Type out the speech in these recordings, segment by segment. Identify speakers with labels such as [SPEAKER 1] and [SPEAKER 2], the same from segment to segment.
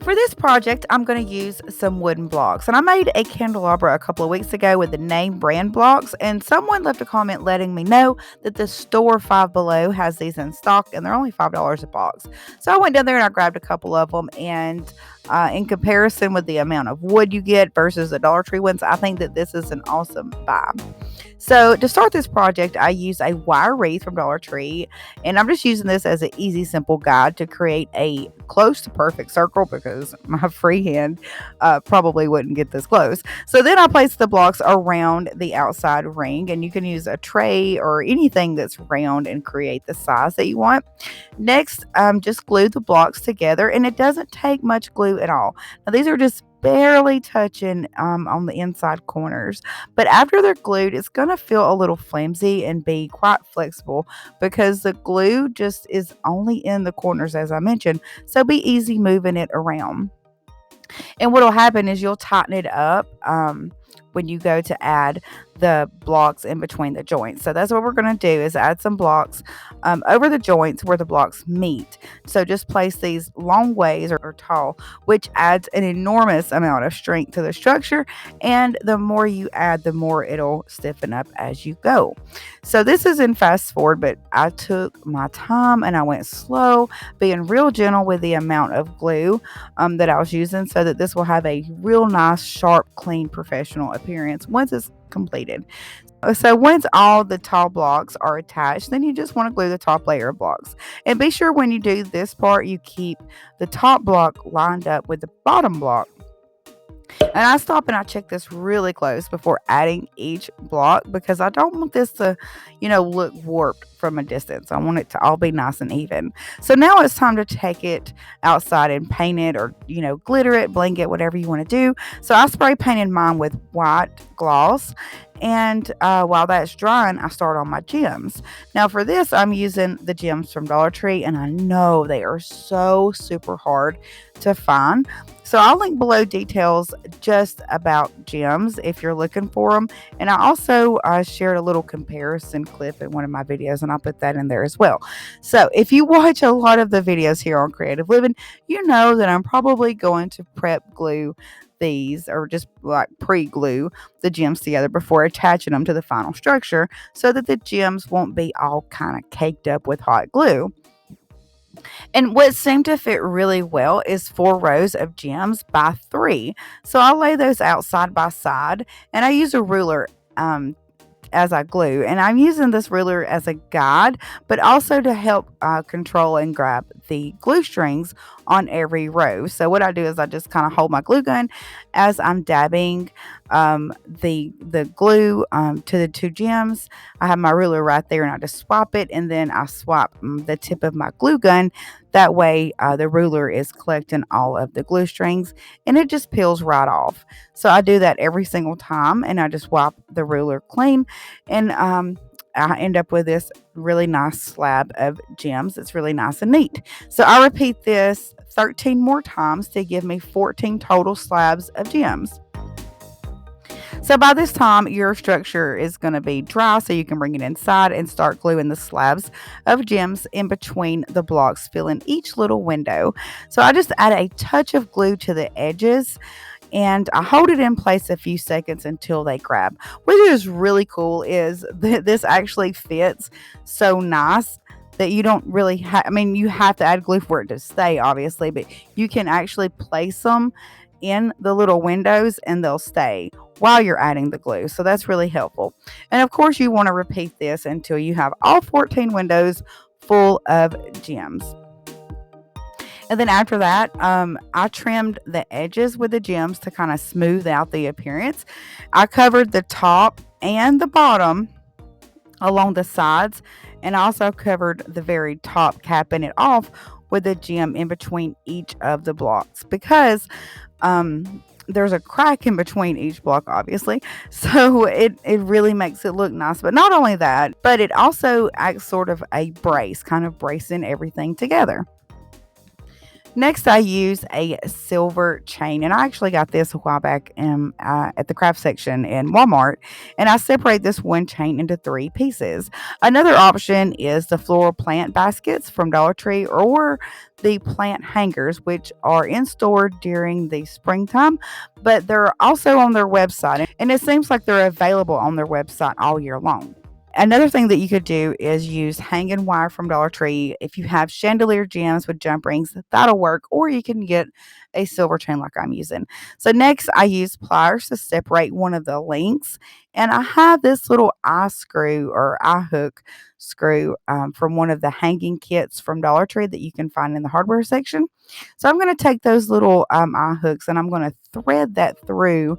[SPEAKER 1] For this project, I'm going to use some wooden blocks. And I made a candelabra a couple of weeks ago with the name brand blocks. And someone left a comment letting me know that the store Five Below has these in stock and they're only $5 a box. So I went down there and I grabbed a couple of them. And in comparison with the amount of wood you get versus the Dollar Tree ones, I think that this is an awesome buy. So to start this project, I use a wire wreath from Dollar Tree, and I'm just using this as an easy, simple guide to create a close to perfect circle because my free hand probably wouldn't get this close. So then I place the blocks around the outside ring, and you can use a tray or anything that's round and create the size that you want. Next, just glue the blocks together, and it doesn't take much glue at all. Now, these are just barely touching on the inside corners. But after they're glued, it's going to feel a little flimsy and be quite flexible because the glue just is only in the corners, as I mentioned. So be easy moving it around. And what'll happen is you'll tighten it up when you go to add the blocks in between the joints. So that's what we're going to do is add some blocks over the joints where the blocks meet. So just place these long ways or tall, which adds an enormous amount of strength to the structure. And the more you add, the more it'll stiffen up as you go. So this is in fast forward, but I took my time and I went slow, being real gentle with the amount of glue that I was using so that this will have a real nice, sharp, clean, professional appearance once it's completed. So once all the tall blocks are attached, then you just want to glue the top layer of blocks. And be sure when you do this part, you keep the top block lined up with the bottom block. And I stop and I check this really close before adding each block because I don't want this to, look warped from a distance. I want it to all be nice and even. So now it's time to take it outside and paint it or, glitter it, bling it, whatever you want to do. So I spray painted mine with white gloss. And while that's drying, I start on my gems. Now for this, I'm using the gems from Dollar Tree, and I know they are so super hard to find. So I'll link below details just about gems if you're looking for them. And I also shared a little comparison clip in one of my videos, and I'll put that in there as well. So if you watch a lot of the videos here on Creative Living, you know that I'm probably going to prep glue these or just like pre-glue the gems together before attaching them to the final structure so that the gems won't be all kind of caked up with hot glue. And what seemed to fit really well is 4 rows of gems by 3. So I'll lay those out side by side and I use a ruler as I glue. And I'm using this ruler as a guide, but also to help control and grab the glue strings on every row. So what I do is I just kind of hold my glue gun as I'm dabbing the glue to the 2 gems. I have my ruler right there and I just swap it and then I swap the tip of my glue gun. That way the ruler is collecting all of the glue strings and it just peels right off. So I do that every single time and I just wipe the ruler clean and I end up with this really nice slab of gems. It's really nice and neat. So I repeat this 13 more times to give me 14 total slabs of gems. So by this time, your structure is going to be dry so you can bring it inside and start gluing the slabs of gems in between the blocks, filling each little window. So I just add a touch of glue to the edges and I hold it in place a few seconds until they grab. What is really cool is that this actually fits so nice that you don't really you have to add glue for it to stay, obviously, but you can actually place them in the little windows and they'll stay while you're adding the glue. So that's really helpful. And of course, you want to repeat this until you have all 14 windows full of gems. And then after that, I trimmed the edges with the gems to kind of smooth out the appearance. I covered the top and the bottom along the sides, and I also covered the very top, capping it off with a gem in between each of the blocks because there's a crack in between each block, obviously. So it really makes it look nice. But not only that, but it also acts sort of a brace, kind of bracing everything together. Next, I use a silver chain, and I actually got this a while back at the craft section in Walmart. And I separate this one chain into three pieces. Another option is the floral plant baskets from Dollar Tree or the plant hangers, which are in store during the springtime, but they're also on their website. And it seems like they're available on their website all year long. Another thing that you could do is use hanging wire from Dollar Tree. If you have chandelier gems with jump rings, that'll work, or you can get a silver chain like I'm using. So next, I use pliers to separate one of the links, and I have this little eye screw or eye hook screw from one of the hanging kits from Dollar Tree that you can find in the hardware section. So I'm going to take those little eye hooks and I'm going to thread that through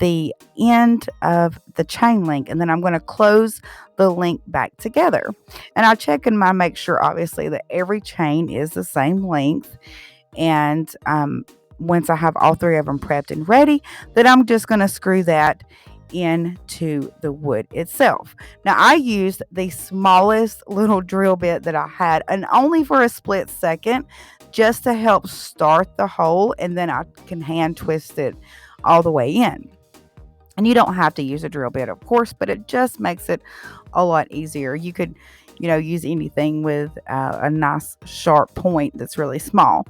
[SPEAKER 1] the end of the chain link, and then I'm going to close the link back together. And I check and I make sure obviously that every chain is the same length. And once I have all three of them prepped and ready, then I'm just going to screw that into the wood itself. Now I used the smallest little drill bit that I had, and only for a split second, just to help start the hole, and then I can hand twist it all the way in. And you don't have to use a drill bit, of course, but it just makes it a lot easier. You could, use anything with a nice sharp point that's really small.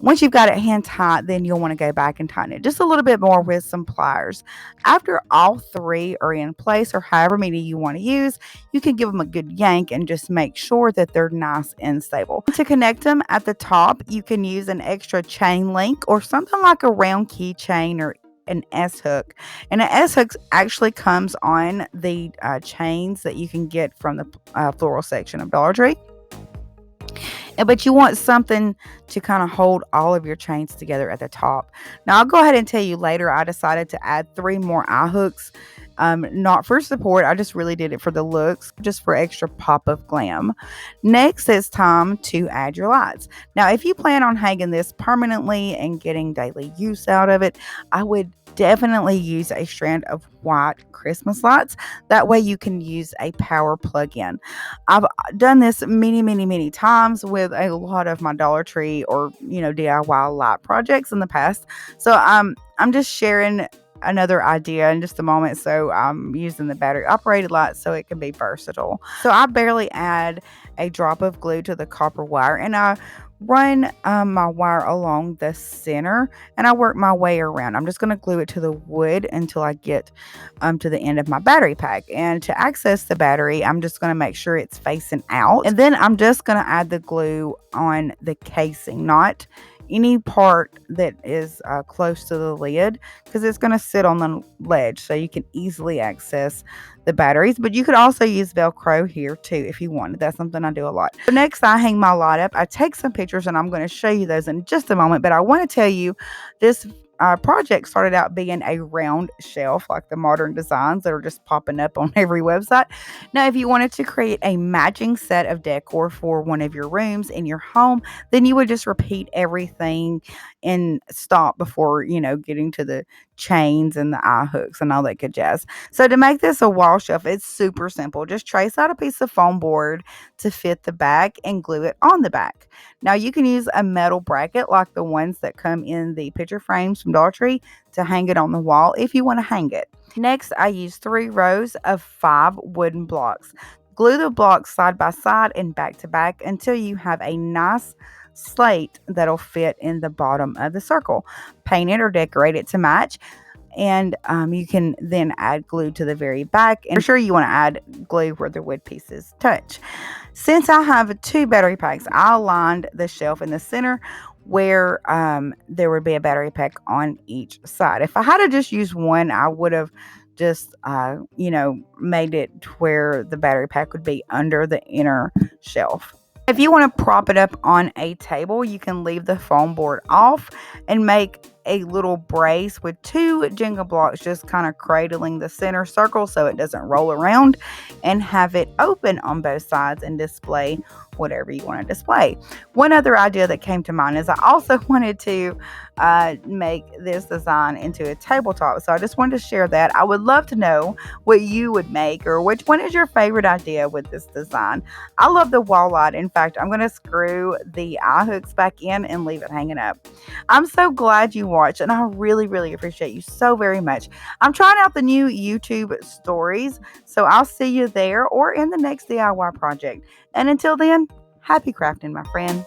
[SPEAKER 1] Once you've got it hand tight, then you'll want to go back and tighten it just a little bit more with some pliers. After all three are in place, or however many you want to use, you can give them a good yank and just make sure that they're nice and stable. To connect them at the top, you can use an extra chain link or something like a round keychain or an S hook. And an S hook actually comes on the chains that you can get from the floral section of Dollar Tree. But you want something to kind of hold all of your chains together at the top. Now, I'll go ahead and tell you later, I decided to add 3 more eye hooks. Not for support, I just really did it for the looks, just for extra pop of glam. Next, it's time to add your lights. Now, if you plan on hanging this permanently and getting daily use out of it, I would definitely use a strand of white Christmas lights. That way you can use a power plug-in. I've done this many, many, many times with a lot of my Dollar Tree or, DIY light projects in the past. So I'm just sharing another idea in just a moment. So I'm using the battery operated light so it can be versatile. So I barely add a drop of glue to the copper wire, and I run my wire along the center and I work my way around. I'm just going to glue it to the wood until I get to the end of my battery pack. And to access the battery, I'm just going to make sure it's facing out, and then I'm just going to add the glue on the casing, not any part that is close to the lid, because it's going to sit on the ledge so you can easily access the batteries. But you could also use Velcro here too if you wanted. That's something I do a lot. So next, I hang my light up. I take some pictures and I'm going to show you those in just a moment, but I want to tell you this project started out being a round shelf, like the modern designs that are just popping up on every website. Now, if you wanted to create a matching set of decor for one of your rooms in your home, then you would just repeat everything and stop before, getting to the chains and the eye hooks and all that good jazz. So to make this a wall shelf, it's super simple. Just trace out a piece of foam board to fit the back and glue it on the back. Now, you can use a metal bracket like the ones that come in the picture frames from Dollar Tree to hang it on the wall if you want to hang it. Next, I use 3 rows of 5 wooden blocks. Glue the blocks side by side and back to back until you have a nice slate that'll fit in the bottom of the circle. Paint it or decorate it to match. And you can then add glue to the very back. And for sure, you want to add glue where the wood pieces touch. Since I have 2 battery packs, I aligned the shelf in the center where there would be a battery pack on each side. If I had to just use one, I would have just, made it to where the battery pack would be under the inner shelf. If you want to prop it up on a table, you can leave the foam board off and make a little brace with two Jenga blocks just kind of cradling the center circle so it doesn't roll around, and have it open on both sides and display whatever you want to display. One other idea that came to mind is I also wanted to make this design into a tabletop. So I just wanted to share that. I would love to know what you would make, or which one is your favorite idea with this design. I love the wall light. In fact, I'm going to screw the eye hooks back in and leave it hanging up. I'm so glad you watched, and I really, really appreciate you so very much. I'm trying out the new YouTube stories, so I'll see you there or in the next DIY project. And until then, happy crafting, my friend.